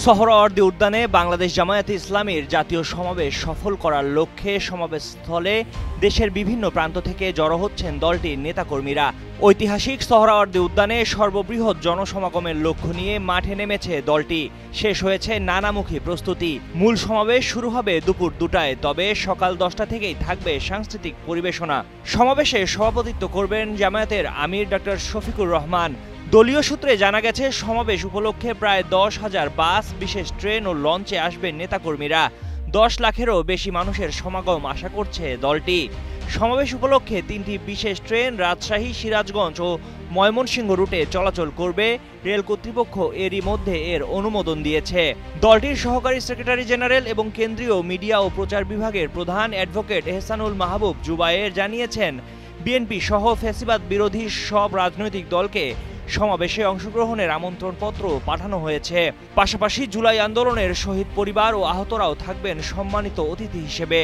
সোহরাওয়ার্দী উদ্যানে বাংলাদেশ জামায়াতে ইসলামীর জাতীয় সমাবেশ সফল করার লক্ষ্যে সমাবেশস্থলে দেশের বিভিন্ন প্রান্ত থেকে জড়ো হচ্ছেন দলটির নেতাকর্মীরা। ঐতিহাসিক সোহরাওয়ার্দী উদ্যানে সর্ববৃহৎ জনসমাগমের লক্ষ্য নিয়ে মাঠে নেমেছে দলটি। শেষ হয়েছে নানামুখী প্রস্তুতি। মূল সমাবেশ শুরু হবে দুপুর 2টায়, তবে সকাল 10টা থেকেই থাকবে সাংস্কৃতিক পরিবেশনা। সমাবেশে সভাপতিত্ব করবেন জামায়াতের আমির ডক্টর শফিকুর রহমান। দলীয় সূত্রে জানা গেছে, সমাবেশ উপলক্ষে প্রায় 10,000 বাস, বিশেষ ট্রেন ও লঞ্চে আসবেন নেতাকর্মীরা। 10 লাখেরও বেশি মানুষের সমাগম আশা করছে দলটি। সমাবেশ উপলক্ষে 3টি বিশেষ ট্রেন রাজশাহী, সিরাজগঞ্জ ও ময়মনসিংহ রুটে চলাচল করবে। রেল কর্তৃপক্ষ এরই মধ্যে এর অনুমোদন দিয়েছে। দলটির সহকারী সেক্রেটারি জেনারেল এবং কেন্দ্রীয় মিডিয়া ও প্রচার বিভাগের প্রধান অ্যাডভোকেট এহসানুল মাহবুব জুবায়ের জানিয়েছেন, বিএনপি সহ ফ্যাসিবাদ বিরোধী সব রাজনৈতিক দলকে সমাবেশে অংশগ্রহণের আমন্ত্রণপত্র পাঠানো হয়েছে। পাশাপাশি জুলাই আন্দোলনের শহীদ পরিবার ও আহতরাও থাকবেন সম্মানিত অতিথি হিসেবে।